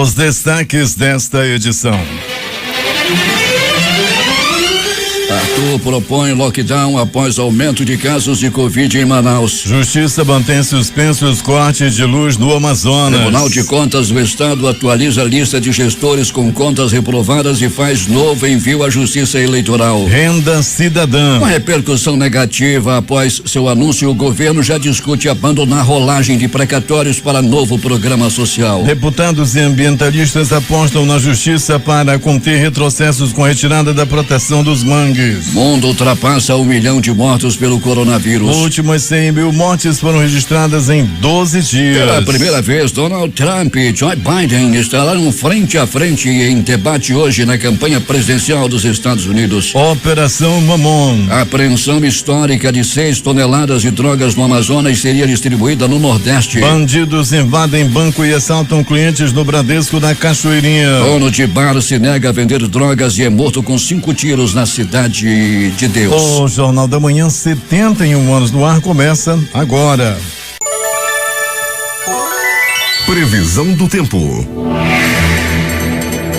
Os destaques desta edição. Arthur propõe lockdown após aumento de casos de Covid em Manaus. Justiça mantém suspensos cortes de luz no Amazonas. Tribunal de Contas do Estado atualiza a lista de gestores com contas reprovadas e faz novo envio à Justiça Eleitoral. Renda cidadã. Com repercussão negativa após seu anúncio, o governo já discute abandonar rolagem de precatórios para novo programa social. Deputados e ambientalistas apostam na justiça para conter retrocessos com retirada da proteção dos mangues. Mundo ultrapassa 1 milhão de mortos pelo coronavírus. Últimas 100 mil mortes foram registradas em 12 dias. Pela primeira vez, Donald Trump e Joe Biden estarão frente a frente em debate hoje na campanha presidencial dos Estados Unidos. Operação Mamon. A apreensão histórica de 6 toneladas de drogas no Amazonas seria distribuída no Nordeste. Bandidos invadem banco e assaltam clientes no Bradesco da Cachoeirinha. Dono de bar se nega a vender drogas e é morto com 5 tiros na cidade de Deus. O Jornal da Manhã, 71 anos no ar, começa agora. Previsão do tempo.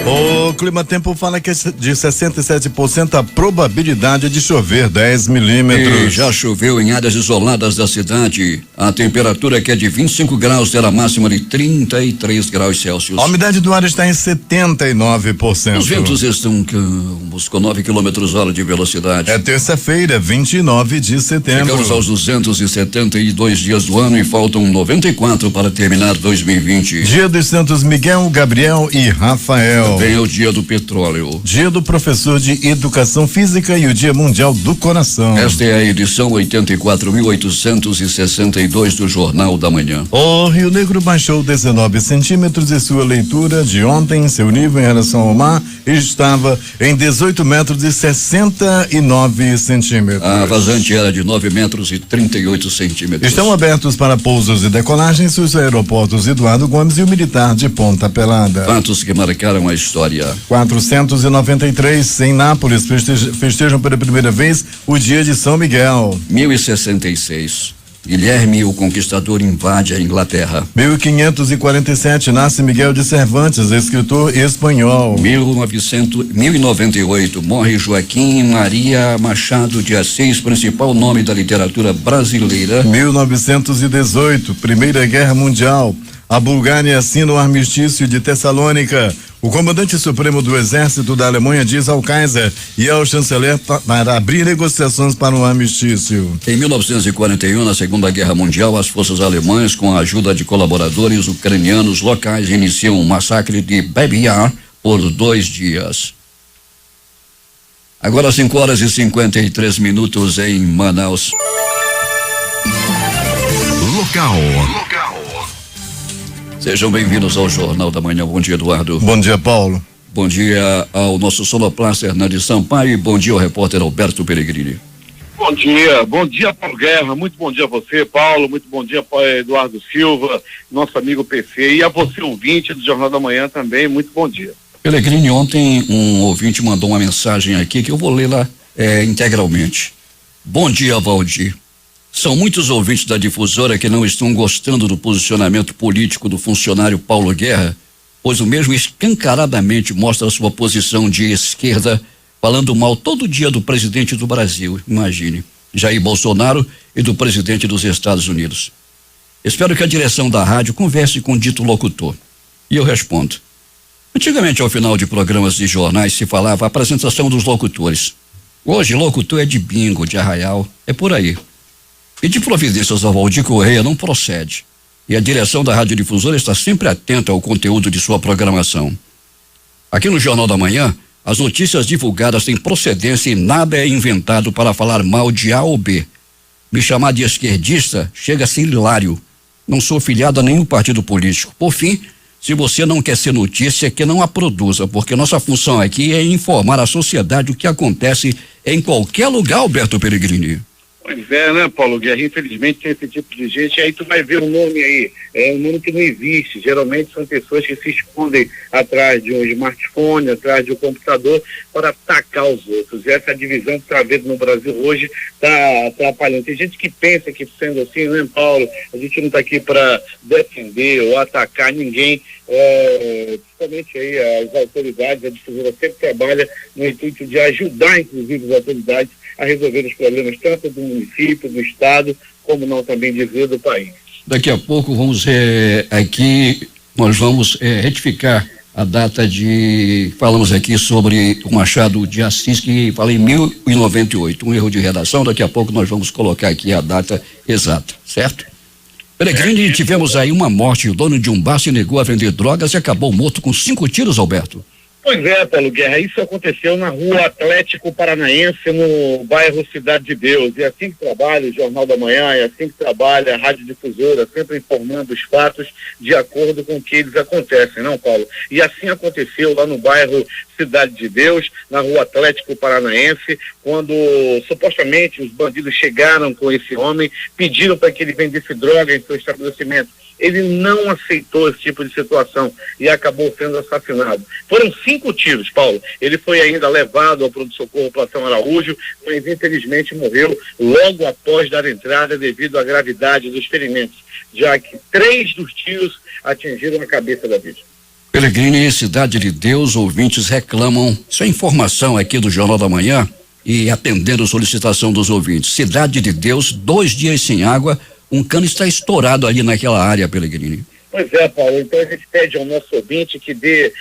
O Clima Tempo fala que é de 67% a probabilidade de chover 10 milímetros. E já choveu em áreas isoladas da cidade. A temperatura, que é de 25 graus, terá máxima de 33 graus Celsius. A umidade do ar está em 79%. Os ventos estão com 9 km/h de velocidade. É terça-feira, 29 de setembro. Chegamos aos 272 dias do ano e faltam 94 para terminar 2020. Dia dos Santos Miguel, Gabriel e Rafael. Também é o dia do petróleo. Dia do professor de educação física e o Dia Mundial do Coração. Esta é a edição 84.862 do Jornal da Manhã. O Rio Negro baixou 19 centímetros e sua leitura de ontem, seu nível em relação ao mar, estava em 18 metros e 69 centímetros. A vazante era de 9 metros e 38 centímetros. Estão abertos para pousos e decolagens os aeroportos Eduardo Gomes e o Militar de Ponta Pelada. Fatos que marcaram a história. 493 em Nápoles festejam pela primeira vez o dia de São Miguel. 1066. Guilherme o Conquistador invade a Inglaterra. 1547 nasce Miguel de Cervantes, escritor espanhol. 1098 morre Joaquim Maria Machado de Assis, principal nome da literatura brasileira. 1918, Primeira Guerra Mundial. A Bulgária assina o armistício de Tessalônica. O comandante supremo do exército da Alemanha diz ao Kaiser e ao chanceler para abrir negociações para um armistício. Em 1941, na Segunda Guerra Mundial, as forças alemãs, com a ajuda de colaboradores ucranianos locais, iniciam o massacre de Baby Yar por 2 dias. Agora 5h53 em Manaus. Local. Sejam bem-vindos ao Jornal da Manhã. Bom dia, Eduardo. Bom dia, Paulo. Bom dia ao nosso sonoplasta Hernandes Sampaio e bom dia ao repórter Alberto Peregrini. Bom dia, Paulo Guerra, muito bom dia a você, Paulo, muito bom dia para Eduardo Silva, nosso amigo PC, e a você, ouvinte do Jornal da Manhã também, muito bom dia. Peregrini, ontem um ouvinte mandou uma mensagem aqui que eu vou ler lá integralmente. Bom dia, Valdir. São muitos ouvintes da difusora que não estão gostando do posicionamento político do funcionário Paulo Guerra, pois o mesmo escancaradamente mostra a sua posição de esquerda, falando mal todo dia do presidente do Brasil, imagine, Jair Bolsonaro, e do presidente dos Estados Unidos. Espero que a direção da rádio converse com o dito locutor. E eu respondo. Antigamente, ao final de programas de jornais, se falava a apresentação dos locutores. Hoje, locutor é de bingo, de arraial, é por aí. E de providências ao Valdir Correia não procede. E a direção da radiodifusora está sempre atenta ao conteúdo de sua programação. Aqui no Jornal da Manhã, as notícias divulgadas têm procedência e nada é inventado para falar mal de A ou B. Me chamar de esquerdista chega a ser hilário. Não sou filiado a nenhum partido político. Por fim, se você não quer ser notícia, que não a produza, porque nossa função aqui é informar a sociedade o que acontece em qualquer lugar, Alberto Peregrini. Pois é, né, Paulo Guerra? Infelizmente tem esse tipo de gente, aí tu vai ver um nome aí, é um nome que não existe. Geralmente são pessoas que se escondem atrás de um smartphone, atrás de um computador, para atacar os outros. E essa divisão que está havendo no Brasil hoje está atrapalhando. Tem gente que pensa que, sendo assim, né, Paulo, a gente não está aqui para defender ou atacar ninguém, principalmente aí as autoridades, a difusora sempre trabalha no intuito de ajudar, inclusive, as autoridades a resolver os problemas tanto do município, do estado, como não também dizer do país. Daqui a pouco nós vamos retificar a data falamos aqui sobre o Machado de Assis, que fala em 1098, um erro de redação. Daqui a pouco nós vamos colocar aqui a data exata, certo? Peregrini, tivemos aí uma morte. O dono de um bar se negou a vender drogas e acabou morto com 5 tiros, Alberto. Pois é, Paulo Guerra, isso aconteceu na Rua Atlético Paranaense, no bairro Cidade de Deus. E assim que trabalha o Jornal da Manhã, e assim que trabalha a Rádio Difusora, sempre informando os fatos de acordo com o que eles acontecem, não, Paulo? E assim aconteceu lá no bairro Cidade de Deus, na Rua Atlético Paranaense, quando supostamente os bandidos chegaram com esse homem, pediram para que ele vendesse droga em seu estabelecimento. Ele não aceitou esse tipo de situação e acabou sendo assassinado. Foram 5 tiros, Paulo. Ele foi ainda levado ao pronto-socorro Platão Araújo, mas infelizmente morreu logo após dar entrada devido à gravidade dos ferimentos, já que 3 dos tiros atingiram a cabeça da vítima. Peregrini, Cidade de Deus, ouvintes reclamam, isso é informação aqui do Jornal da Manhã e atendendo a solicitação dos ouvintes. Cidade de Deus, 2 dias sem água, um cano está estourado ali naquela área, Peregrini. Pois é, Paulo, então a gente pede ao nosso ouvinte que dê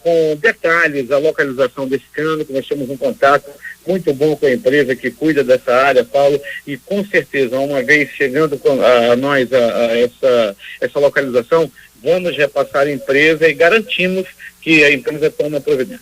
com detalhes a localização desse cano, que nós temos um contato muito bom com a empresa que cuida dessa área, Paulo, e com certeza, uma vez chegando a nós essa localização, vamos repassar a empresa e garantimos que a empresa toma providência.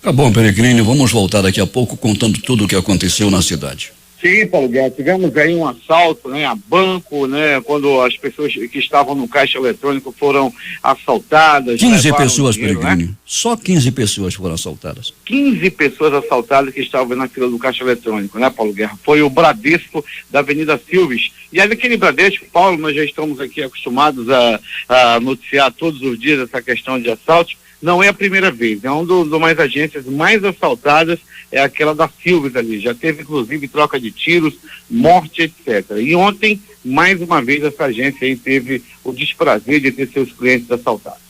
Tá bom, Peregrini, vamos voltar daqui a pouco contando tudo o que aconteceu na cidade. Sim, Paulo Guerra, tivemos aí um assalto, né, a banco, né, quando as pessoas que estavam no caixa eletrônico foram assaltadas. 15 pessoas, dinheiro, Peregrini, né? Só 15 pessoas foram assaltadas. 15 pessoas assaltadas que estavam na fila do caixa eletrônico, né, Paulo Guerra? Foi o Bradesco da Avenida Silves. E aí naquele Bradesco, Paulo, nós já estamos aqui acostumados a noticiar todos os dias essa questão de assaltos. Não é a primeira vez, é uma das agências mais assaltadas, é aquela da Silves ali, já teve inclusive troca de tiros, morte, etc. E ontem, mais uma vez, essa agência aí teve o desprazer de ter seus clientes assaltados.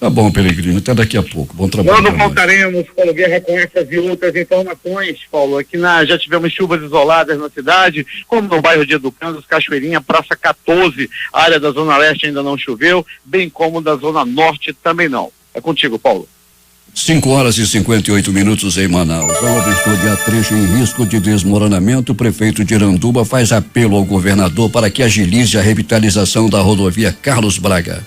Tá bom, Peregrini, até daqui a pouco, bom trabalho. Quando voltaremos, Paulo Guerra, com essas e outras informações, Paulo, aqui já tivemos chuvas isoladas na cidade, como no bairro de Educandos, Cachoeirinha, Praça 14, a área da Zona Leste ainda não choveu, bem como da Zona Norte também não. É contigo, Paulo. 5h58 em Manaus. Ao vistoriar trecho em risco de desmoronamento, o prefeito de Iranduba faz apelo ao governador para que agilize a revitalização da rodovia Carlos Braga.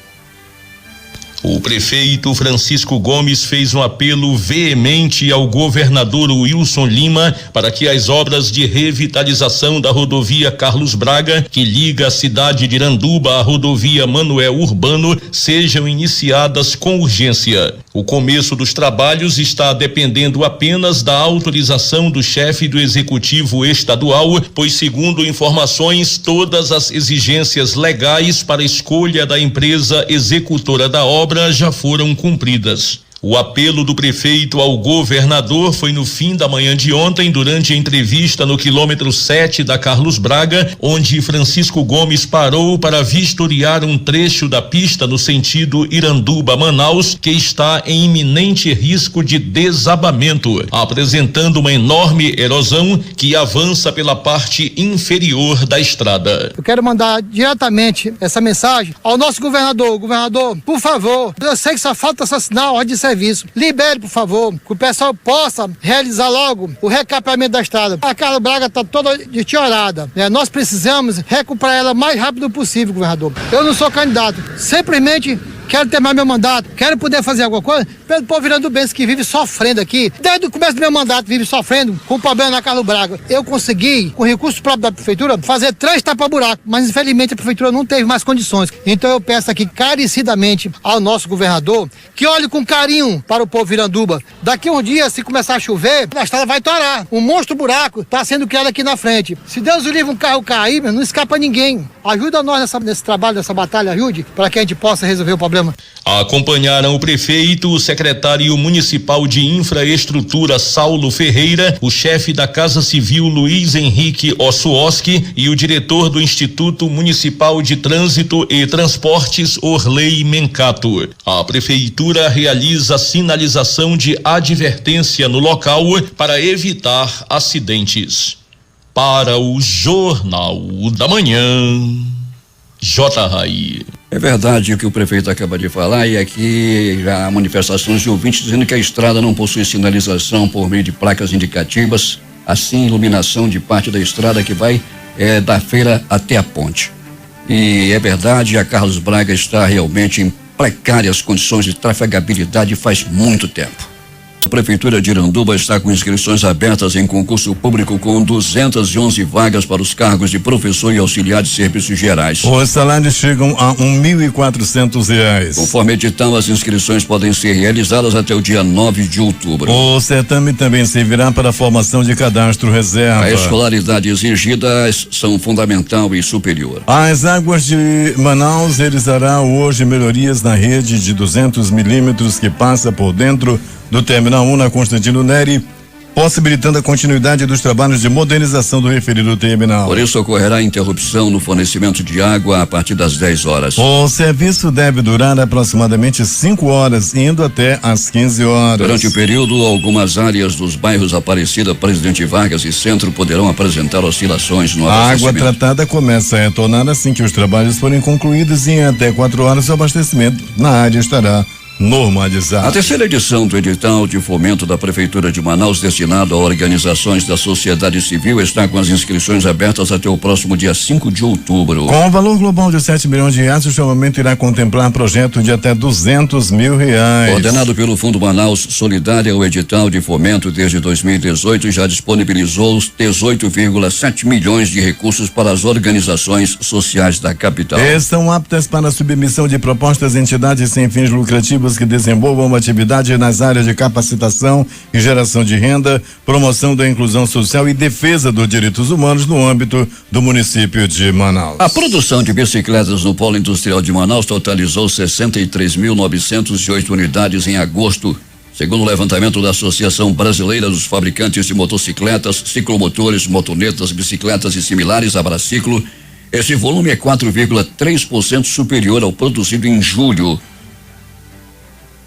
O prefeito Francisco Gomes fez um apelo veemente ao governador Wilson Lima para que as obras de revitalização da rodovia Carlos Braga, que liga a cidade de Iranduba à rodovia Manuel Urbano, sejam iniciadas com urgência. O começo dos trabalhos está dependendo apenas da autorização do chefe do executivo estadual, pois, segundo informações, todas as exigências legais para a escolha da empresa executora da obra já foram cumpridas. O apelo do prefeito ao governador foi no fim da manhã de ontem, durante a entrevista no quilômetro 7 da Carlos Braga, onde Francisco Gomes parou para vistoriar um trecho da pista no sentido Iranduba-Manaus, que está em iminente risco de desabamento, apresentando uma enorme erosão que avança pela parte inferior da estrada. Eu quero mandar diretamente essa mensagem ao nosso governador. Governador, por favor, eu sei que só falta assassinar a ordem de serviço. Libere, por favor, que o pessoal possa realizar logo o recapeamento da estrada. A Carlos Braga está toda deteriorada, né? Nós precisamos recuperar ela o mais rápido possível, governador. Eu não sou candidato, simplesmente quero terminar meu mandato, quero poder fazer alguma coisa pelo povo irandubense que vive sofrendo aqui. Desde o começo do meu mandato, vive sofrendo com o problema na Carlos Braga. Eu consegui, com recursos próprios da prefeitura, fazer 3 tapa-buraco, mas infelizmente a prefeitura não teve mais condições. Então eu peço aqui carecidamente ao nosso governador que olhe com carinho para o povo Iranduba. Daqui a um dia, se começar a chover, a estrada vai torar. Um monstro buraco está sendo criado aqui na frente. Se Deus o livre um carro cair, não escapa ninguém. Ajuda nós nesse trabalho, nessa batalha, ajude, para que a gente possa resolver o problema programa. Acompanharam o prefeito, o secretário municipal de infraestrutura Saulo Ferreira, o chefe da Casa Civil Luiz Henrique Ossuoski e o diretor do Instituto Municipal de Trânsito e Transportes Orley Mencato. A prefeitura realiza sinalização de advertência no local para evitar acidentes. Para o Jornal da Manhã, J. Rai. É verdade o que o prefeito acaba de falar, e aqui já há manifestações de ouvintes dizendo que a estrada não possui sinalização por meio de placas indicativas, assim iluminação de parte da estrada que vai da feira até a ponte. E é verdade, a Carlos Braga está realmente em precárias condições de trafegabilidade faz muito tempo. A Prefeitura de Iranduba está com inscrições abertas em concurso público com 211 vagas para os cargos de professor e auxiliar de serviços gerais. Os salários chegam a R$1.400. Conforme edital, as inscrições podem ser realizadas até o dia 9 de outubro. O certame também servirá para a formação de cadastro reserva. A escolaridade exigida são fundamental e superior. As Águas de Manaus realizará hoje melhorias na rede de 200 milímetros que passa por dentro do Terminal 1 na Constantino Neri, possibilitando a continuidade dos trabalhos de modernização do referido terminal. Por isso ocorrerá interrupção no fornecimento de água a partir das 10 horas. O serviço deve durar aproximadamente 5 horas, indo até às 15 horas. Durante o período, algumas áreas dos bairros Aparecida, Presidente Vargas e Centro poderão apresentar oscilações no abastecimento. A água tratada começa a retornar assim que os trabalhos forem concluídos, e em até 4 horas o abastecimento na área estará normalizado. A terceira edição do edital de fomento da Prefeitura de Manaus destinado a organizações da sociedade civil está com as inscrições abertas até o próximo dia 5 de outubro. Com um valor global de R$7 milhões, o chamamento irá contemplar projeto de até R$200 mil. Coordenado pelo Fundo Manaus Solidária, o edital de fomento desde 2018 já disponibilizou 18,7 milhões de recursos para as organizações sociais da capital. Estão aptas para a submissão de propostas entidades sem fins lucrativos que desenvolvam uma atividade nas áreas de capacitação e geração de renda, promoção da inclusão social e defesa dos direitos humanos no âmbito do município de Manaus. A produção de bicicletas no Polo Industrial de Manaus totalizou 63.908 unidades em agosto, segundo o levantamento da Associação Brasileira dos Fabricantes de Motocicletas, Ciclomotores, Motonetas, Bicicletas e similares, Abraciclo. Esse volume é 4,3% superior ao produzido em julho.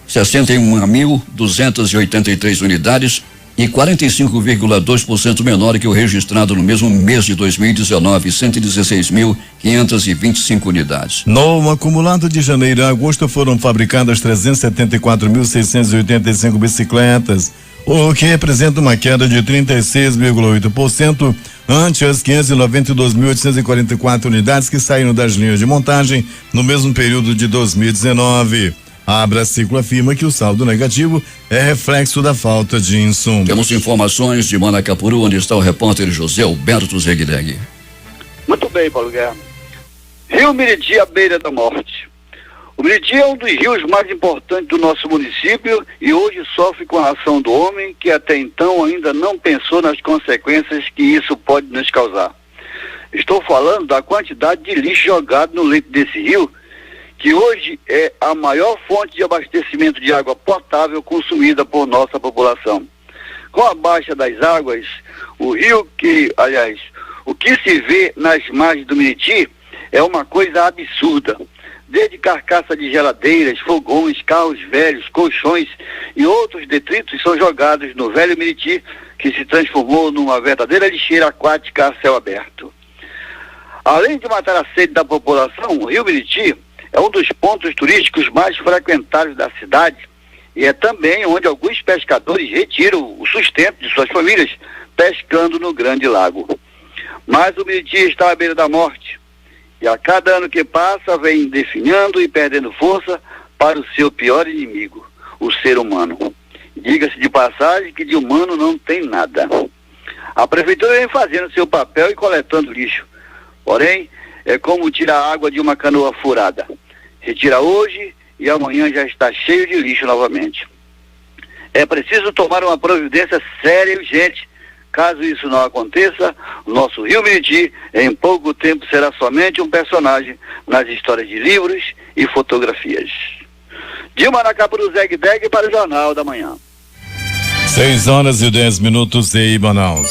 61.283 unidades e 45,2% menor que o registrado no mesmo mês de 2019, 116.525 unidades. No acumulado de janeiro a agosto foram fabricadas 374.685 bicicletas, o que representa uma queda de 36,8% ante as 592.844 unidades que saíram das linhas de montagem no mesmo período de 2019. A Abraciclo afirma que o saldo negativo é reflexo da falta de insumos. Temos informações de Manacapuru, onde está o repórter José Alberto Zegdeg. Muito bem, Paulo Guerra. Rio Miriti, à beira da morte. O Miriti é um dos rios mais importantes do nosso município e hoje sofre com a ação do homem, que até então ainda não pensou nas consequências que isso pode nos causar. Estou falando da quantidade de lixo jogado no leito desse rio, que hoje é a maior fonte de abastecimento de água potável consumida por nossa população. Com a baixa das águas, o rio o que se vê nas margens do Miriti é uma coisa absurda. Desde carcaça de geladeiras, fogões, carros velhos, colchões e outros detritos são jogados no velho Miriti, que se transformou numa verdadeira lixeira aquática a céu aberto. Além de matar a sede da população, o rio Miriti é um dos pontos turísticos mais frequentados da cidade e é também onde alguns pescadores retiram o sustento de suas famílias pescando no Grande Lago. Mas o Miriti está à beira da morte e a cada ano que passa vem definhando e perdendo força para o seu pior inimigo, o ser humano. Diga-se de passagem que de humano não tem nada. A prefeitura vem fazendo seu papel e coletando lixo, porém é como tirar água de uma canoa furada. Retira hoje e amanhã já está cheio de lixo novamente. É preciso tomar uma providência séria e urgente. Caso isso não aconteça, o nosso Rio Miriti em pouco tempo será somente um personagem nas histórias de livros e fotografias. De Maracá para o Zeg Beg para o Jornal da Manhã. 6h10 em Manaus.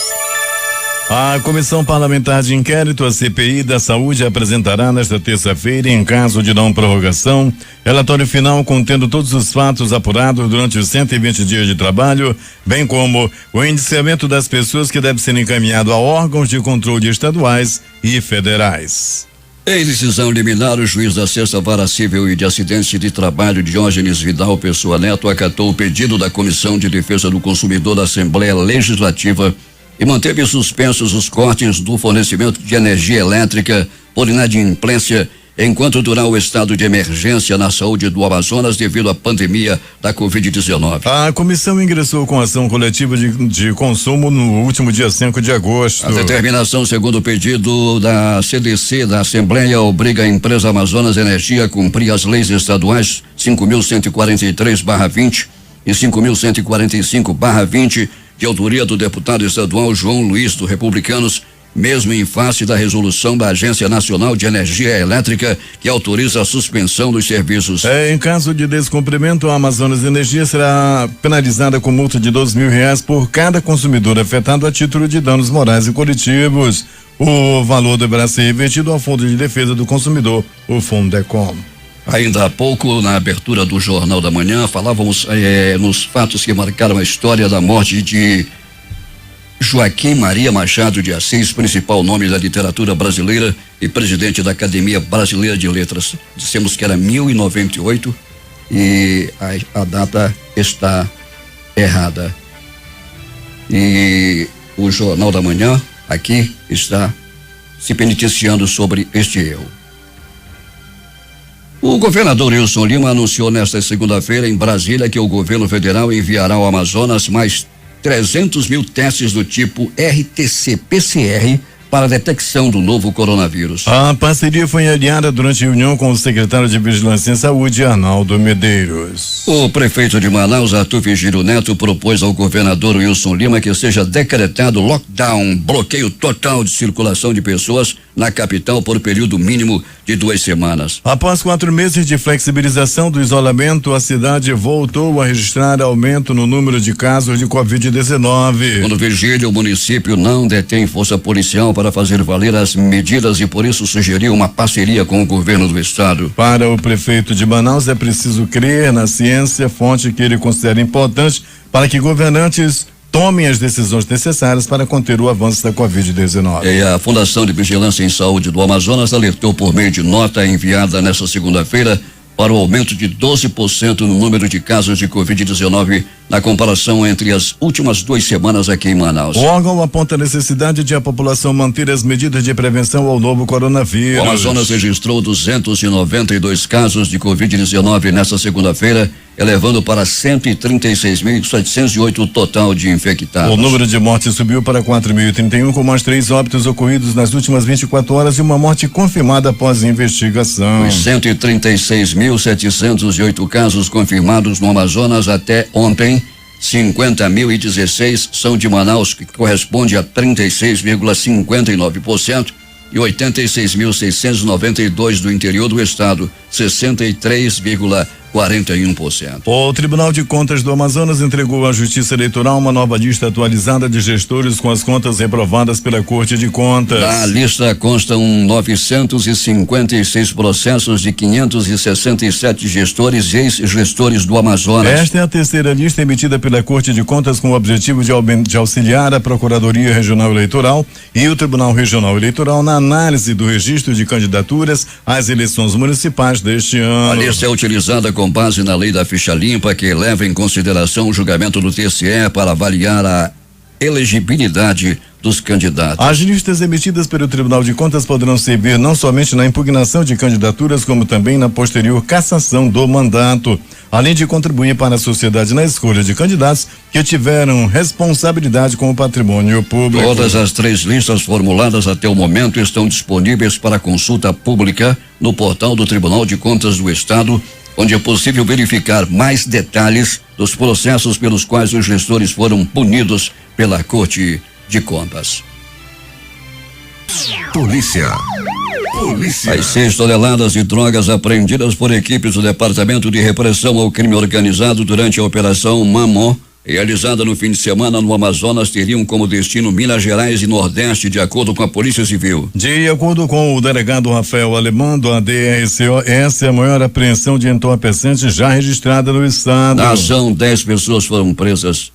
A Comissão Parlamentar de Inquérito, a CPI da Saúde, apresentará nesta terça-feira, em caso de não prorrogação, relatório final contendo todos os fatos apurados durante os 120 dias de trabalho, bem como o indiciamento das pessoas que deve ser encaminhado a órgãos de controle estaduais e federais. Em decisão liminar, o juiz da 6ª Vara Civil e de Acidente de Trabalho, Diógenes Vidal Pessoa Neto, acatou o pedido da Comissão de Defesa do Consumidor da Assembleia Legislativa e manteve suspensos os cortes do fornecimento de energia elétrica por inadimplência enquanto durar o estado de emergência na saúde do Amazonas devido à pandemia da Covid-19. A comissão ingressou com ação coletiva de consumo no último dia 5 de agosto. A determinação, segundo o pedido da CDC da Assembleia, obriga a empresa Amazonas Energia a cumprir as leis estaduais 5.143/20 e 5.145/20 de autoria do deputado estadual João Luiz, do Republicanos, mesmo em face da resolução da Agência Nacional de Energia Elétrica que autoriza a suspensão dos serviços. Em caso de descumprimento, a Amazonas Energia será penalizada com multa de R$2.000 por cada consumidor afetado a título de danos morais e coletivos. O valor deverá ser revertido ao Fundo de Defesa do Consumidor, o Fundecom. Ainda há pouco, na abertura do Jornal da Manhã, falávamos nos fatos que marcaram a história da morte de Joaquim Maria Machado de Assis, principal nome da literatura brasileira e presidente da Academia Brasileira de Letras. Dissemos que era 1098 e a data está errada. E o Jornal da Manhã aqui está se penitenciando sobre este erro. O governador Wilson Lima anunciou nesta segunda-feira em Brasília que o governo federal enviará ao Amazonas mais 300 mil testes do tipo RT-PCR para a detecção do novo coronavírus. A parceria foi aliada durante reunião com o secretário de Vigilância em Saúde, Arnaldo Medeiros. O prefeito de Manaus, Arthur Vigílio Neto, propôs ao governador Wilson Lima que seja decretado lockdown, bloqueio total de circulação de pessoas na capital por período mínimo de 2 semanas. Após 4 meses de flexibilização do isolamento, a cidade voltou a registrar aumento no número de casos de Covid-19. Segundo Vigílio, o município não detém força policial para fazer valer as medidas e por isso sugeriu uma parceria com o governo do estado. Para o prefeito de Manaus é preciso crer na ciência, fonte que ele considera importante para que governantes tomem as decisões necessárias para conter o avanço da Covid-19. E a Fundação de Vigilância em Saúde do Amazonas alertou por meio de nota enviada nesta segunda-feira para o aumento de 12% no número de casos de Covid-19 na comparação entre as últimas 2 semanas aqui em Manaus. O órgão aponta a necessidade de a população manter as medidas de prevenção ao novo coronavírus. O Amazonas registrou 292 casos de Covid-19 nesta segunda-feira, elevando para 136.708 o total de infectados. O número de mortes subiu para 4.031, com mais 3 óbitos ocorridos nas últimas 24 horas e uma morte confirmada após investigação. Os 136.708 casos confirmados no Amazonas até ontem, 50.016 são de Manaus, que corresponde a 36,59%, e 86.692 do interior do estado, 63,41%. O Tribunal de Contas do Amazonas entregou à Justiça Eleitoral uma nova lista atualizada de gestores com as contas reprovadas pela Corte de Contas. Na lista constam 956 processos de 567 gestores e ex-gestores do Amazonas. Esta é a terceira lista emitida pela Corte de Contas com o objetivo de auxiliar a Procuradoria Regional Eleitoral e o Tribunal Regional Eleitoral na análise do registro de candidaturas às eleições municipais deste ano. A lista é utilizada com base na lei da ficha limpa, que leva em consideração o julgamento do TSE para avaliar a elegibilidade dos candidatos. As listas emitidas pelo Tribunal de Contas poderão servir não somente na impugnação de candidaturas, como também na posterior cassação do mandato, além de contribuir para a sociedade na escolha de candidatos que tiveram responsabilidade com o patrimônio público. Todas as 3 listas formuladas até o momento estão disponíveis para consulta pública no portal do Tribunal de Contas do Estado, onde é possível verificar mais detalhes dos processos pelos quais os gestores foram punidos pela Corte de Contas. Polícia. Polícia. As 6 toneladas de drogas apreendidas por equipes do Departamento de Repressão ao Crime Organizado durante a Operação Mamó, realizada no fim de semana no Amazonas, teriam como destino Minas Gerais e Nordeste, de acordo com a Polícia Civil. De acordo com o delegado Rafael Alemão, do ADRCO, essa é a maior apreensão de entorpecentes já registrada no estado. Na ação, 10 pessoas foram presas.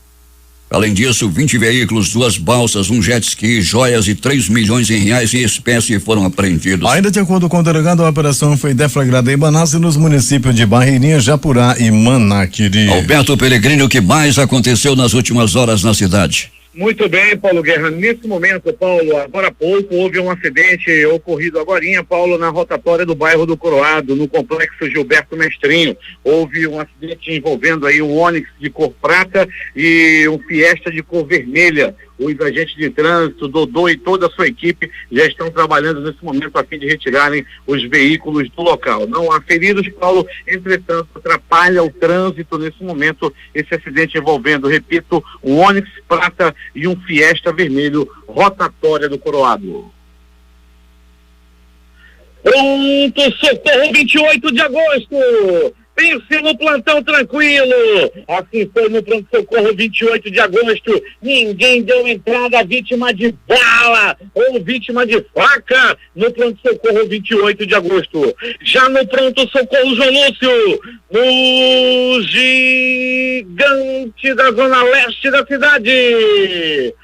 Além disso, 20 veículos, 2 balsas, um jet ski, joias e 3 milhões em reais em espécie foram apreendidos. Ainda de acordo com o delegado, a operação foi deflagrada em Manaus e nos municípios de Barreirinha, Japurá e Manaquiri. Alberto Peregrino, o que mais aconteceu nas últimas horas na cidade? Muito bem, Paulo Guerra. Nesse momento, Paulo, agora há pouco houve um acidente ocorrido agorinha, Paulo, na rotatória do bairro do Coroado, no complexo Gilberto Mestrinho. Houve um acidente envolvendo aí um Onix de cor prata e um Fiesta de cor vermelha. Os agentes de trânsito, Dodô e toda a sua equipe já estão trabalhando nesse momento a fim de retirarem os veículos do local. Não há feridos, Paulo, entretanto, atrapalha o trânsito nesse momento esse acidente envolvendo, repito, um Onix prata e um Fiesta vermelho, rotatória do Coroado. Pronto, socorro, 28 de agosto! Pense no plantão tranquilo. Assim foi no pronto-socorro 28 de agosto. Ninguém deu entrada vítima de bala ou vítima de faca no pronto-socorro 28 de agosto. Já no pronto-socorro João Lúcio, no gigante da zona leste da cidade.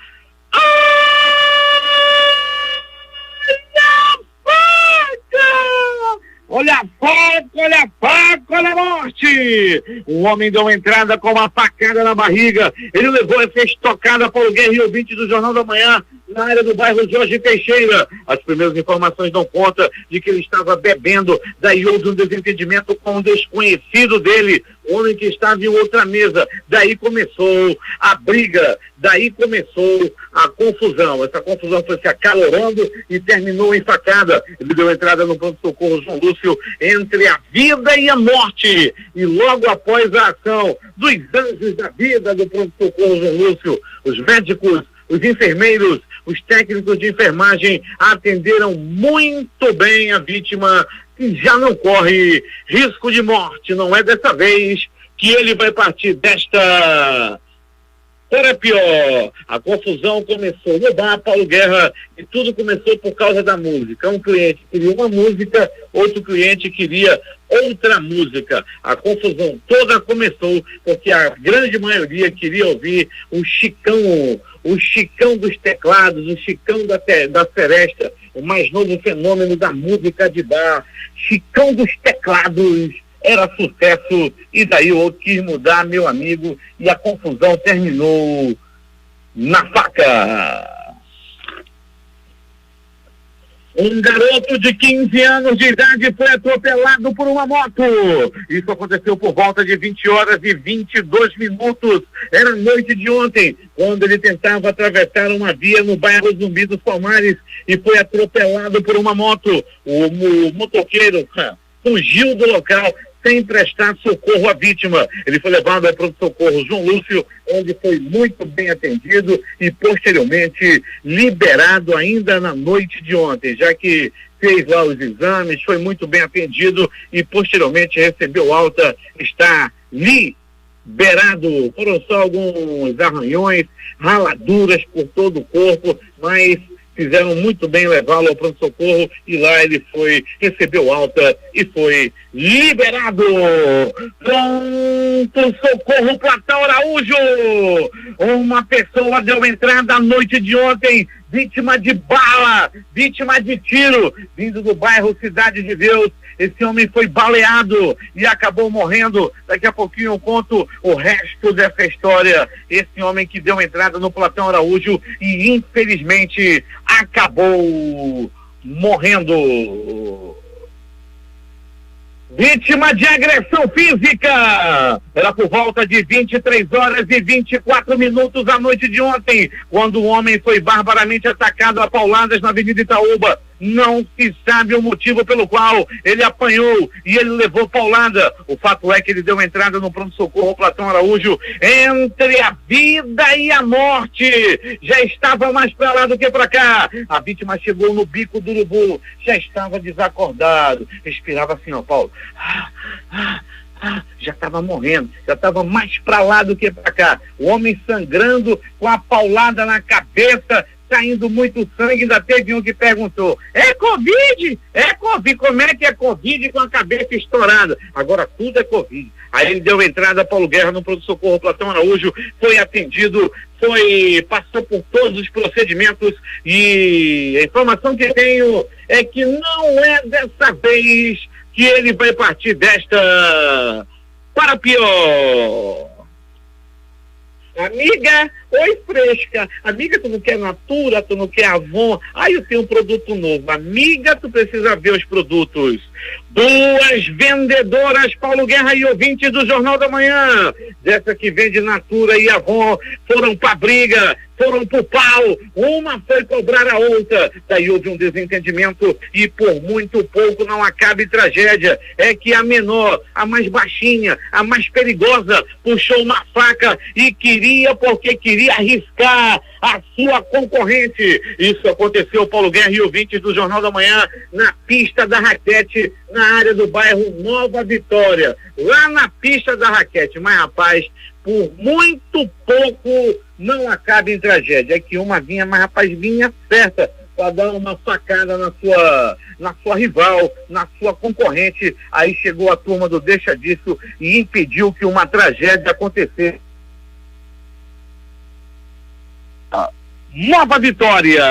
Olha a faca, olha a faca, olha a morte! Um homem deu entrada com uma facada na barriga. Ele levou essa estocada para o Guerra e ouvinte do Jornal da Manhã, na área do bairro Jorge Teixeira. As primeiras informações dão conta de que ele estava bebendo. Daí houve um desentendimento com um desconhecido dele, homem que estava em outra mesa. Daí começou a briga, daí começou a confusão. Essa confusão foi se acalorando e terminou em facada. Ele deu entrada no pronto-socorro João Lúcio entre a vida e a morte. E logo após a ação dos anjos da vida do pronto-socorro João Lúcio, os médicos, os enfermeiros, os técnicos de enfermagem atenderam muito bem a vítima, que já não corre risco de morte. Não é dessa vez que ele vai partir desta. Era pior. A confusão começou no bar, Paulo Guerra, e tudo começou por causa da música. Um cliente queria uma música, outro cliente queria outra música. A confusão toda começou porque a grande maioria queria ouvir o Chicão dos teclados, o Chicão da Seresta, o mais novo fenômeno da música de bar. Chicão dos teclados era sucesso, e daí eu quis mudar, meu amigo, e a confusão terminou na faca. Um garoto de 15 anos de idade foi atropelado por uma moto. Isso aconteceu por volta de 20 horas e 22 minutos. Era noite de ontem, quando ele tentava atravessar uma via no bairro Zumbi dos Palmares e foi atropelado por uma moto. O motoqueiro fugiu do local sem prestar socorro à vítima. Ele foi levado ao pronto-socorro João Lúcio, onde foi muito bem atendido e posteriormente liberado ainda na noite de ontem, já que fez lá os exames, foi muito bem atendido e posteriormente recebeu alta, está liberado. Foram só alguns arranhões, raladuras por todo o corpo, mas fizeram muito bem levá-lo ao pronto-socorro e lá ele recebeu alta e foi liberado. Pronto-socorro Platão Araújo. Uma pessoa deu entrada à noite de ontem, vítima de bala, vítima de tiro, vindo do bairro Cidade de Deus. Esse homem foi baleado e acabou morrendo. Daqui a pouquinho eu conto o resto dessa história. Esse homem que deu entrada no Platão Araújo e infelizmente acabou morrendo. Vítima de agressão física. Era por volta de 23 horas e 24 minutos à noite de ontem, quando o homem foi barbaramente atacado a pauladas na Avenida Itaúba. Não se sabe o motivo pelo qual ele apanhou e ele levou paulada. O fato é que ele deu entrada no pronto-socorro Platão Araújo entre a vida e a morte. Já estava mais pra lá do que pra cá. A vítima chegou no bico do urubu, já estava desacordado, respirava assim, ó, Paulo. Já estava morrendo, já estava mais pra lá do que pra cá. O homem sangrando, com a paulada na cabeça, saindo muito sangue. Ainda teve um que perguntou: é Covid? É Covid? Como é que é Covid com a cabeça estourada? Agora tudo é Covid. Aí ele deu entrada, Paulo Guerra, no pronto-socorro Platão Araújo, foi atendido, passou por todos os procedimentos, e a informação que tenho é que não é dessa vez que ele vai partir desta para pior. Amiga, oi fresca. Amiga, tu não quer Natura, tu não quer Avon? Aí eu tenho um produto novo. Amiga, tu precisa ver os produtos. Duas vendedoras, Paulo Guerra e ouvintes do Jornal da Manhã, dessa que vende Natura e Avon, foram pra briga, foram pro pau, uma foi cobrar a outra, daí houve um desentendimento e por muito pouco não acaba em tragédia. É que a menor, a mais baixinha, a mais perigosa, puxou uma faca e queria arriscar a sua concorrente. Isso aconteceu, Paulo Guerra e ouvintes do Jornal da Manhã, na pista da raquete, na área do bairro Nova Vitória, lá na pista da raquete. Mas, rapaz, por muito pouco não acaba em tragédia. É que uma vinha, mas, rapaz, vinha certa para dar uma facada na sua rival, na sua concorrente. Aí chegou a turma do Deixa Disso e impediu que uma tragédia acontecesse. Nova Vitória.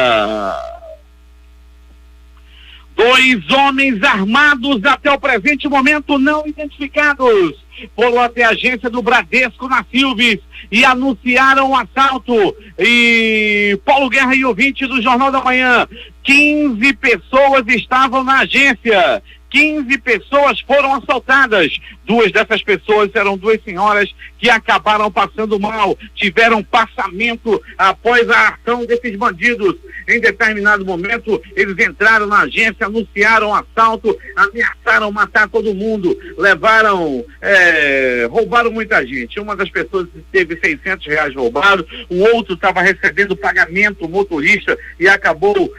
2 homens armados até o presente momento não identificados foram até a agência do Bradesco na Silves e anunciaram o assalto. E Paulo Guerra e ouvinte do Jornal da Manhã, 15 pessoas estavam na agência. 15 pessoas foram assaltadas. 2 dessas pessoas eram 2 senhoras que acabaram passando mal, tiveram passamento após a ação desses bandidos. Em determinado momento, eles entraram na agência, anunciaram o assalto, ameaçaram matar todo mundo, roubaram muita gente. Uma das pessoas teve R$600 roubado, o outro estava recebendo pagamento, o motorista, e acabou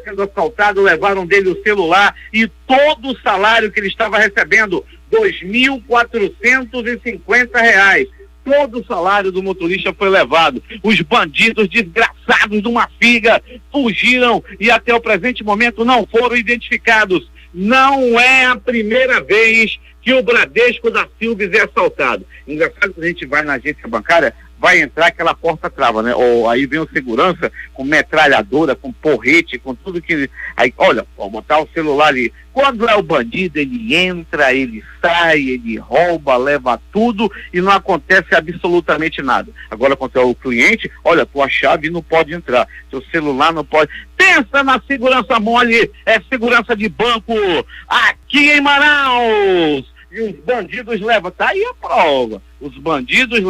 sendo assaltado. Levaram dele o celular e todo o salário que ele estava recebendo, R$2.450. Todo o salário do motorista foi levado. Os bandidos desgraçados de uma figa fugiram e até o presente momento não foram identificados. Não é a primeira vez que o Bradesco da Silves é assaltado. Engraçado que a gente vai na agência bancária, vai entrar, aquela porta trava, né? Ou aí vem o segurança com metralhadora, com porrete, com tudo que... Aí, olha, vou botar o celular ali. Quando é o bandido, ele entra, ele sai, ele rouba, leva tudo e não acontece absolutamente nada. Agora, quando é o cliente, olha, tua chave não pode entrar, teu celular não pode... Pensa na segurança mole, é segurança de banco aqui em Manaus. E os bandidos levam, tá aí a prova, os bandidos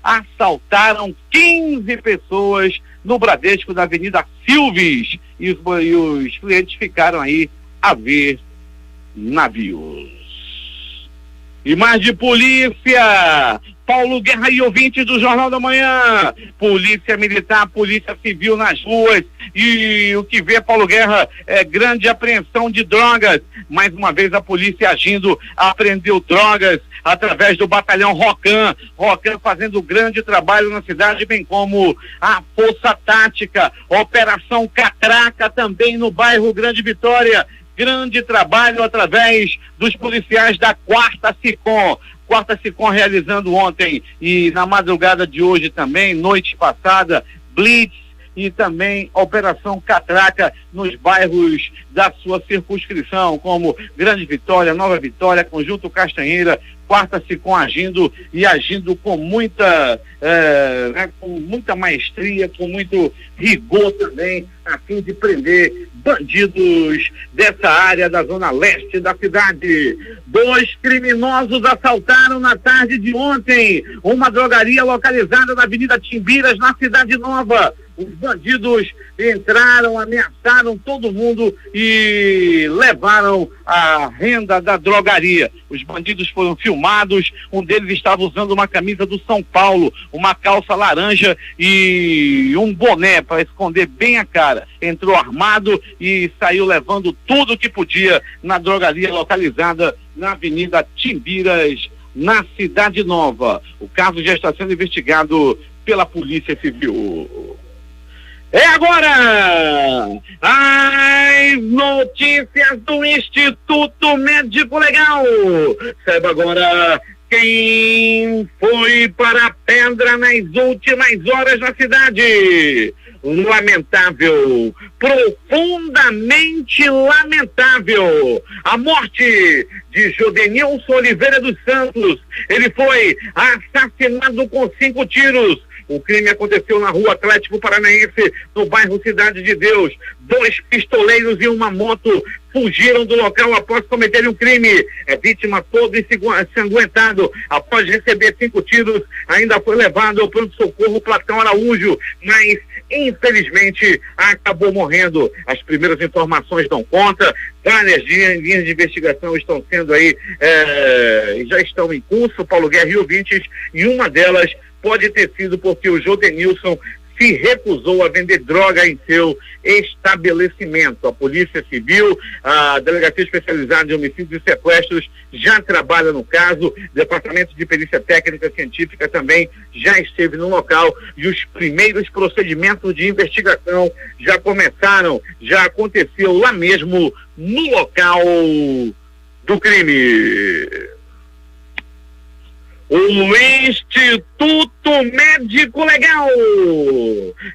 assaltaram 15 pessoas no Bradesco da Avenida Silves e os clientes ficaram aí a ver navios. E mais de polícia, Paulo Guerra e ouvintes do Jornal da Manhã, polícia militar, polícia civil nas ruas, e o que vê, Paulo Guerra, é grande apreensão de drogas. Mais uma vez a polícia agindo, apreendeu drogas através do batalhão Rocan fazendo grande trabalho na cidade, bem como a Força Tática, Operação Catraca também no bairro Grande Vitória. Grande trabalho através dos policiais da 4ª SICOM realizando ontem e na madrugada de hoje também, noite passada, blitz e também Operação Catraca nos bairros da sua circunscrição, como Grande Vitória, Nova Vitória, Conjunto Castanheira, 4ª SICOM agindo com muita maestria, com muito rigor também, a fim de prender bandidos dessa área da zona leste da cidade. 2 criminosos assaltaram na tarde de ontem uma drogaria localizada na Avenida Timbiras, na Cidade Nova. Os bandidos entraram, ameaçaram todo mundo e levaram a renda da drogaria. Os bandidos foram filmados, um deles estava usando uma camisa do São Paulo, uma calça laranja e um boné para esconder bem a cara. Entrou armado e saiu levando tudo que podia na drogaria localizada na Avenida Timbiras, na Cidade Nova. O caso já está sendo investigado pela Polícia Civil. É agora as notícias do Instituto Médico Legal. Saiba agora quem foi para a pedra nas últimas horas na cidade. Lamentável, profundamente lamentável, a morte de Jodenilson Oliveira dos Santos. Ele foi assassinado com 5 tiros. O crime aconteceu na Rua Atlético Paranaense, no bairro Cidade de Deus. 2 pistoleiros e uma moto fugiram do local após cometerem um crime. É vítima todo ensanguentado. Após receber 5 tiros, ainda foi levado ao pronto-socorro Platão Araújo, mas infelizmente acabou morrendo. As primeiras informações dão conta. Várias linhas de investigação estão sendo aí, já estão em curso, Paulo Guerra e ouvintes, e uma delas pode ter sido porque o Jodenilson se recusou a vender droga em seu estabelecimento. A Polícia Civil, a Delegacia Especializada em Homicídios e Sequestros já trabalha no caso, o Departamento de Perícia Técnica Científica também já esteve no local e os primeiros procedimentos de investigação já começaram, já aconteceu lá mesmo no local do crime. O Instituto Médico Legal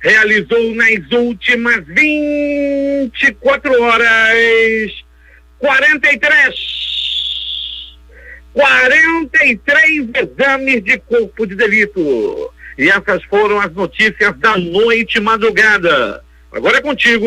realizou nas últimas 24 horas 43 exames de corpo de delito. E essas foram as notícias da noite madrugada. Agora é contigo,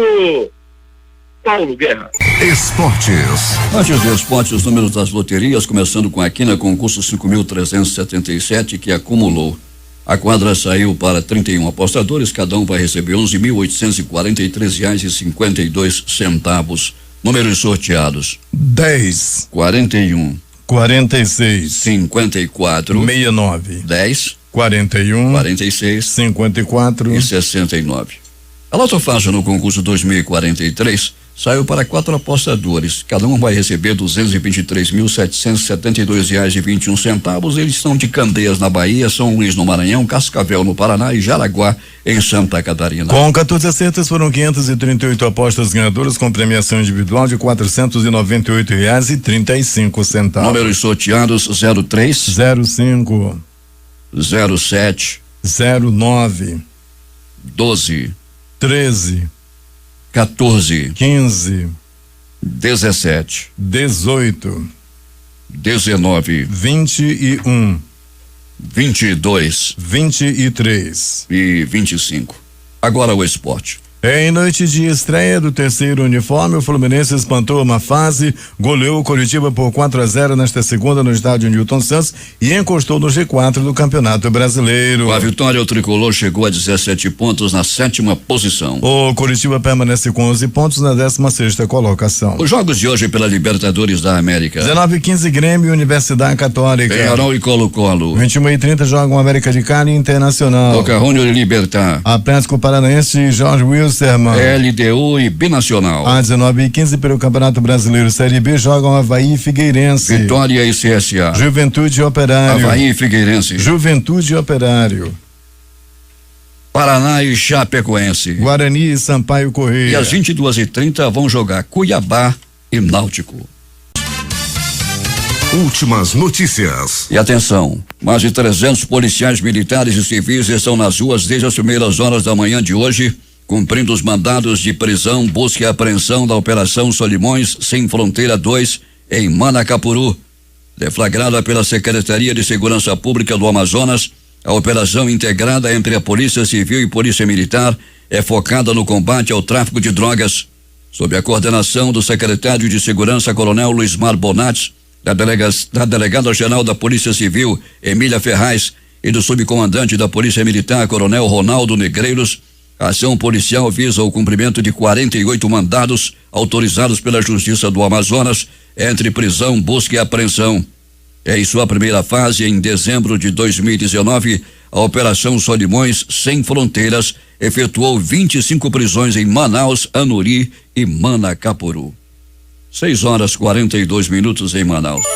Paulo Guerra. Esportes. Antes do esporte, os números das loterias, começando com a Quina, concurso 5.377, que acumulou. A quadra saiu para 31 apostadores, cada um vai receber R$11.843,52. Números sorteados: 10, 41, 46, 54, 69, 10, 41, 46 54 e 69. A Loto Faixa no concurso 2043 saiu para 4 apostadores. Cada um vai receber R$223.772,21. Eles são de Candeias, na Bahia, São Luís, no Maranhão, Cascavel, no Paraná e Jaraguá, em Santa Catarina. Com 14 acertos, foram 538 apostas ganhadoras com premiação individual de R$498,35. Números sorteados: 03, 05, 07, 09, 12, 13, 14, 15, 17, 18, 19, 21, 22 23 e 25. Agora o esporte. Em noite de estreia do terceiro uniforme, o Fluminense espantou uma fase, goleou o Coritiba por 4-0 nesta segunda no estádio Newton Santos e encostou no G4 do Campeonato Brasileiro. Com a vitória, o tricolor chegou a 17 pontos na 7ª posição. O Coritiba permanece com 11 pontos na 16ª colocação. Os jogos de hoje pela Libertadores da América: 19h15, Grêmio e Universidade Católica. Penharol e Colo-Colo. 21h30 jogam América de Cali e Internacional. Boca Juniors e Libertad. Atlético Paranaense e Jorge Wilson. LDU e Binacional. Às 19h15, pelo Campeonato Brasileiro Série B, jogam Avaí e Figueirense. Vitória e CSA. Juventude e Operário. Avaí e Figueirense. Juventude e Operário. Paraná e Chapecoense. Guarani e Sampaio Corrêa. E às 22h30 vão jogar Cuiabá e Náutico. Últimas notícias. E atenção, mais de 300 policiais militares e civis estão nas ruas desde as primeiras horas da manhã de hoje, cumprindo os mandados de prisão, busca e apreensão da Operação Solimões Sem Fronteira 2 em Manacapuru. Deflagrada pela Secretaria de Segurança Pública do Amazonas, a operação integrada entre a Polícia Civil e Polícia Militar é focada no combate ao tráfico de drogas. Sob a coordenação do secretário de Segurança, Coronel Luismar Bonatti, da Delegada-Geral da Polícia Civil, Emília Ferraz, e do subcomandante da Polícia Militar, Coronel Ronaldo Negreiros, A ação policial visa o cumprimento de 48 mandados autorizados pela Justiça do Amazonas, entre prisão, busca e apreensão. Em sua primeira fase, em dezembro de 2019, a Operação Solimões Sem Fronteiras efetuou 25 prisões em Manaus, Anuri e Manacapuru. 6h42 em Manaus.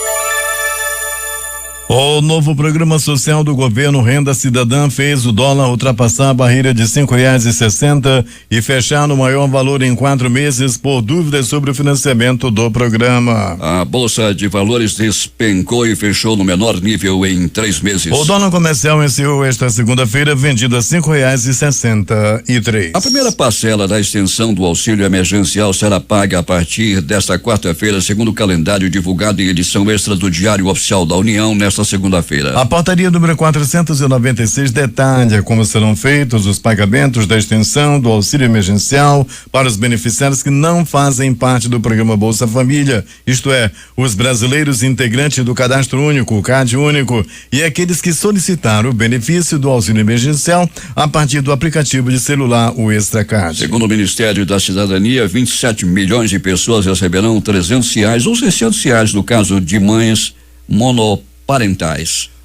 O novo programa social do governo Renda Cidadã fez o dólar ultrapassar a barreira de R$5,60 e fechar no maior valor em 4 meses por dúvidas sobre o financiamento do programa. A Bolsa de Valores despencou e fechou no menor nível em 3 meses. O dólar comercial encerrou esta segunda-feira vendido a R$5,63. A primeira parcela da extensão do auxílio emergencial será paga a partir desta quarta-feira, segundo o calendário divulgado em edição extra do Diário Oficial da União nesta segunda-feira. A portaria número 496 detalha como serão feitos os pagamentos da extensão do auxílio emergencial para os beneficiários que não fazem parte do programa Bolsa Família, isto é, os brasileiros integrantes do Cadastro Único, o CAD Único, e aqueles que solicitaram o benefício do auxílio emergencial a partir do aplicativo de celular, o ExtraCard. Segundo o Ministério da Cidadania, 27 milhões de pessoas receberão R$300 ou R$600 no caso de mães monoparentais.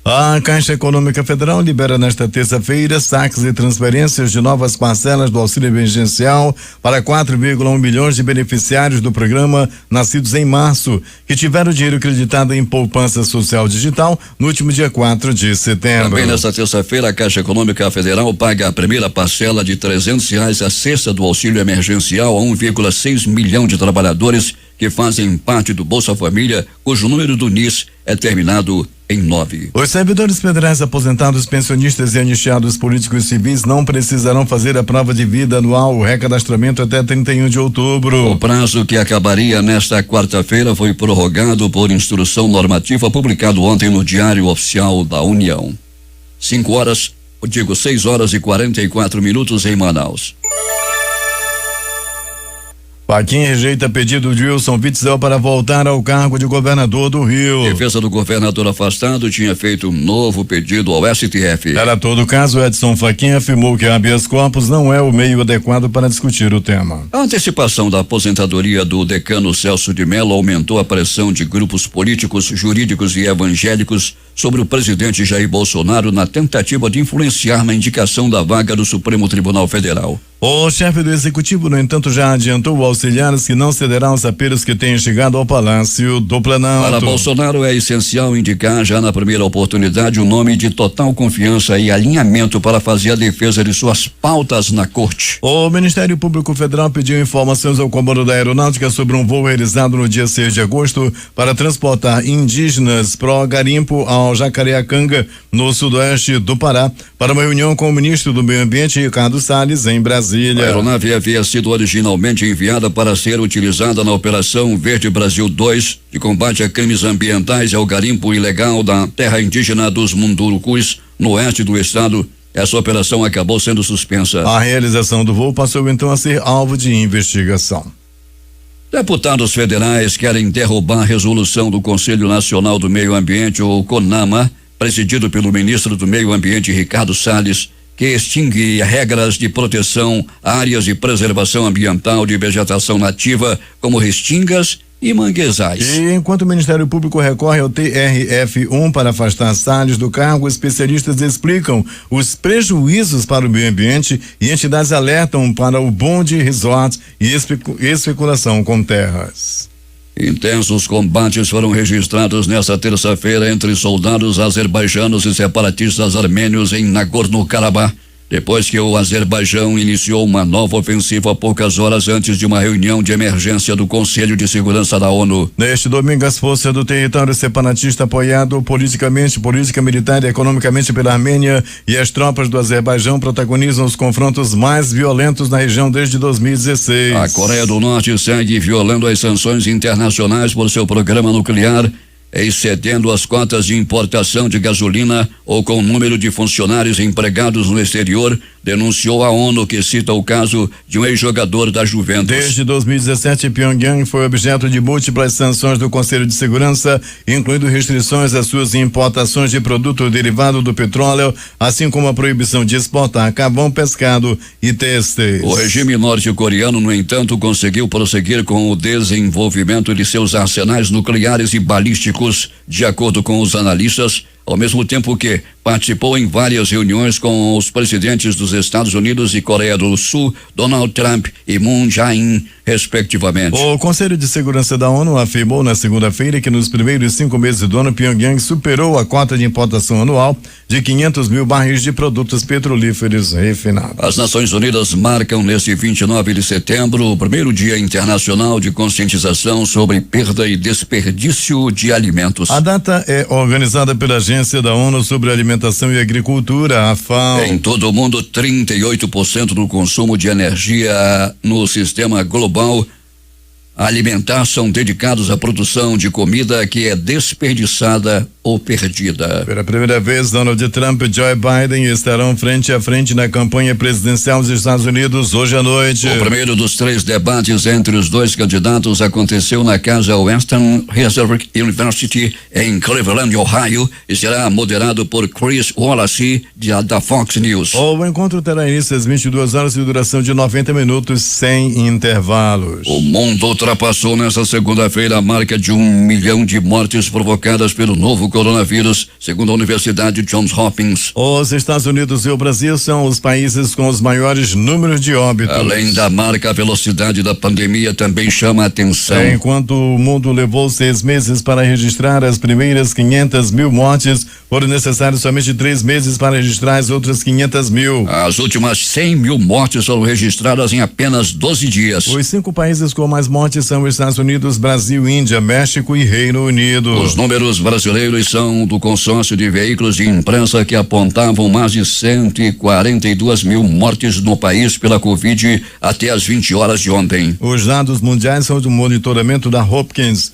A Caixa Econômica Federal libera nesta terça-feira saques e transferências de novas parcelas do auxílio emergencial para 4,1 milhões de beneficiários do programa nascidos em março, que tiveram dinheiro creditado em poupança social digital no último dia 4 de setembro. Também nesta terça-feira, a Caixa Econômica Federal paga a primeira parcela de R$300, a sexta do auxílio emergencial a 1,6 milhão de trabalhadores que fazem parte do Bolsa Família, cujo número do NIS é terminado em 9. Os servidores federais aposentados, pensionistas e anistiados políticos civis não precisarão fazer a prova de vida anual, o recadastramento até 31 de outubro. O prazo, que acabaria nesta quarta-feira, foi prorrogado por instrução normativa publicado ontem no Diário Oficial da União. 6h44 em Manaus. Fachin rejeita pedido de Wilson Witzel para voltar ao cargo de governador do Rio. A defesa do governador afastado tinha feito um novo pedido ao STF. Era todo o caso, Edson Fachin afirmou que habeas corpus não é o meio adequado para discutir o tema. A antecipação da aposentadoria do decano Celso de Mello aumentou a pressão de grupos políticos, jurídicos e evangélicos sobre o presidente Jair Bolsonaro na tentativa de influenciar na indicação da vaga do Supremo Tribunal Federal. O chefe do executivo, no entanto, já adiantou aos auxiliares que não cederá aos apelos que tenham chegado ao Palácio do Planalto. Para Bolsonaro é essencial indicar já na primeira oportunidade um nome de total confiança e alinhamento para fazer a defesa de suas pautas na corte. O Ministério Público Federal pediu informações ao Comando da Aeronáutica sobre um voo realizado no dia 6 de agosto para transportar indígenas pró-garimpo ao Jacareacanga, no sudoeste do Pará, para uma reunião com o ministro do Meio Ambiente, Ricardo Salles, em Brasília. A aeronave havia sido originalmente enviada para ser utilizada na Operação Verde Brasil 2, de combate a crimes ambientais e ao garimpo ilegal da terra indígena dos Mundurucus, no oeste do estado. Essa operação acabou sendo suspensa. A realização do voo passou então a ser alvo de investigação. Deputados federais querem derrubar a resolução do Conselho Nacional do Meio Ambiente, o CONAMA, presidido pelo ministro do Meio Ambiente, Ricardo Salles, que extingue regras de proteção a áreas de preservação ambiental de vegetação nativa, como restingas e manguezais. E enquanto o Ministério Público recorre ao TRF1 para afastar Salles do cargo, especialistas explicam os prejuízos para o meio ambiente e entidades alertam para o boom de resorts e especulação com terras. Intensos combates foram registrados nesta terça-feira entre soldados azerbaijanos e separatistas armênios em Nagorno-Karabakh, depois que o Azerbaijão iniciou uma nova ofensiva poucas horas antes de uma reunião de emergência do Conselho de Segurança da ONU. Neste domingo, as forças do território separatista, apoiado politicamente, política, militar e economicamente pela Armênia, e as tropas do Azerbaijão protagonizam os confrontos mais violentos na região desde 2016. A Coreia do Norte segue violando as sanções internacionais por seu programa nuclear. excedendo as cotas de importação de gasolina ou com o número de funcionários empregados no exterior, denunciou à ONU, que cita o caso de um ex-jogador da Juventus. Desde 2017, Pyongyang foi objeto de múltiplas sanções do Conselho de Segurança, incluindo restrições às suas importações de produto derivado do petróleo, assim como a proibição de exportar carvão, pescado e têxteis. O regime norte-coreano, no entanto, conseguiu prosseguir com o desenvolvimento de seus arsenais nucleares e balísticos, de acordo com os analistas, ao mesmo tempo que participou em várias reuniões com os presidentes dos Estados Unidos e Coreia do Sul, Donald Trump e Moon Jae-in, respectivamente. O Conselho de Segurança da ONU afirmou na segunda-feira que nos primeiros 5 meses do ano, Pyongyang superou a cota de importação anual de 500 mil barris de produtos petrolíferos refinados. As Nações Unidas marcam neste 29 de setembro o primeiro Dia Internacional de Conscientização sobre Perda e Desperdício de Alimentos. A data é organizada pela Agência da ONU sobre Alimentação e Agricultura, a FAO. Em todo o mundo, 38% do consumo de energia no sistema global alimentar são dedicados à produção de comida que é desperdiçada ou perdida. Pela primeira vez, Donald Trump e Joe Biden estarão frente a frente na campanha presidencial dos Estados Unidos hoje à noite. O primeiro dos 3 debates entre os dois candidatos aconteceu na casa Western Reserve University em Cleveland, Ohio, e será moderado por Chris Wallace, da Fox News. O encontro terá início às 22 horas e duração de 90 minutos sem intervalos. O mundo ultrapassou nesta segunda-feira a marca de 1 milhão de mortes provocadas pelo novo coronavírus, segundo a Universidade Johns Hopkins. Os Estados Unidos e o Brasil são os países com os maiores números de óbitos. Além da marca, a velocidade da pandemia também chama a atenção. Enquanto o mundo levou 6 meses para registrar as primeiras 500 mil mortes, foram necessários somente 3 meses para registrar as outras 500 mil. As últimas 100 mil mortes foram registradas em apenas 12 dias. Os 5 países com mais mortes são Estados Unidos, Brasil, Índia, México e Reino Unido. Os números brasileiros são do consórcio de veículos de imprensa, que apontavam mais de 142 mil mortes no país pela Covid até as 20 horas de ontem. Os dados mundiais são do monitoramento da Hopkins,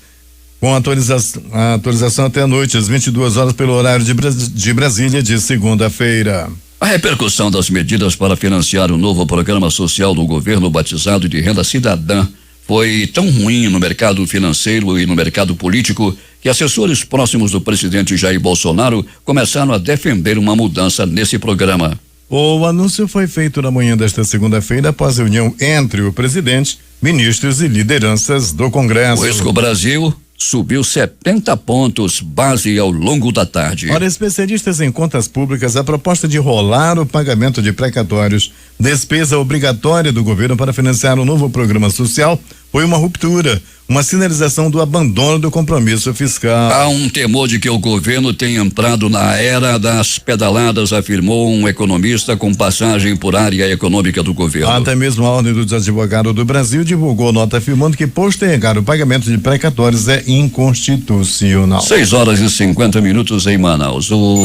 com atualização até a noite, às 22 horas pelo horário de Brasília, de segunda-feira. A repercussão das medidas para financiar o novo programa social do governo, batizado de Renda Cidadã, foi tão ruim no mercado financeiro e no mercado político que assessores próximos do presidente Jair Bolsonaro começaram a defender uma mudança nesse programa. O anúncio foi feito na manhã desta segunda-feira após reunião entre o presidente, ministros e lideranças do Congresso. O Esco Brasil subiu 70 pontos base ao longo da tarde. Para especialistas em contas públicas, a proposta de rolar o pagamento de precatórios, despesa obrigatória do governo para financiar um novo programa social, foi uma ruptura, uma sinalização do abandono do compromisso fiscal. Há um temor de que o governo tenha entrado na era das pedaladas, afirmou um economista com passagem por área econômica do governo. Até mesmo a Ordem dos Advogados do Brasil divulgou nota afirmando que postergar o pagamento de precatórios é inconstitucional. 6 horas e 50 minutos em Manaus. O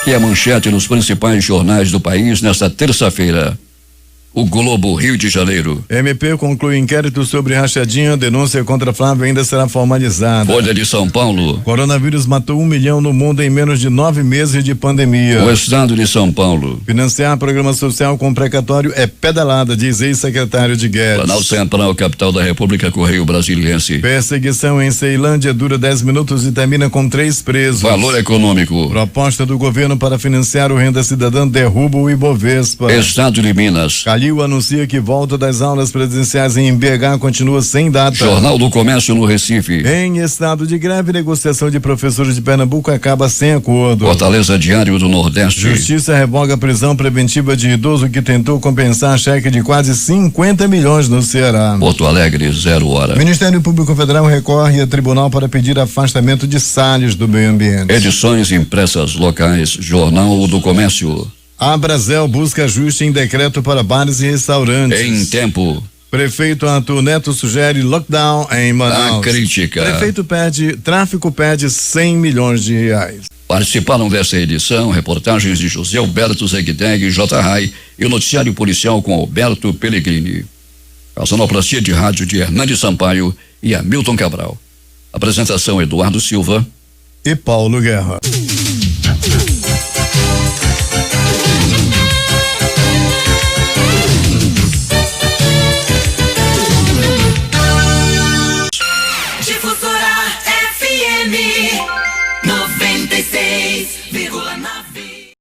que é manchete nos principais jornais do país nesta terça-feira. O Globo, Rio de Janeiro. MP conclui inquérito sobre rachadinha. Denúncia contra Flávio ainda será formalizada. Folha de São Paulo. Coronavírus matou 1 milhão no mundo em menos de 9 meses de pandemia. O Estado de São Paulo. Financiar programa social com precatório é pedalada, diz ex-secretário de Guedes. Planalto Central, capital da República, Correio Brasiliense. Perseguição em Ceilândia dura 10 minutos e termina com 3 presos. Valor econômico. Proposta do governo para financiar o Renda Cidadã derruba o Ibovespa. Estado de Minas. Calil anuncia que volta das aulas presenciais em BH continua sem data. Jornal do Comércio no Recife. Em estado de greve, negociação de professores de Pernambuco acaba sem acordo. Fortaleza, Diário do Nordeste. Justiça revoga a prisão preventiva de idoso que tentou compensar cheque de quase 50 milhões no Ceará. Porto Alegre, 0 hora. Ministério Público Federal recorre a tribunal para pedir afastamento de Salles do meio ambiente. Edições impressas locais. Jornal do Comércio. A Brasel busca ajuste em decreto para bares e restaurantes. Em tempo. Prefeito Arthur Neto sugere lockdown em Manaus. A crítica. Tráfico pede 100 milhões de reais. Participaram dessa edição reportagens de José Alberto Zegdeg, J. Rai e o noticiário policial com Alberto Pellegrini. A sonoplastia de rádio de Hernandes Sampaio e Hamilton Cabral. Apresentação Eduardo Silva e Paulo Guerra.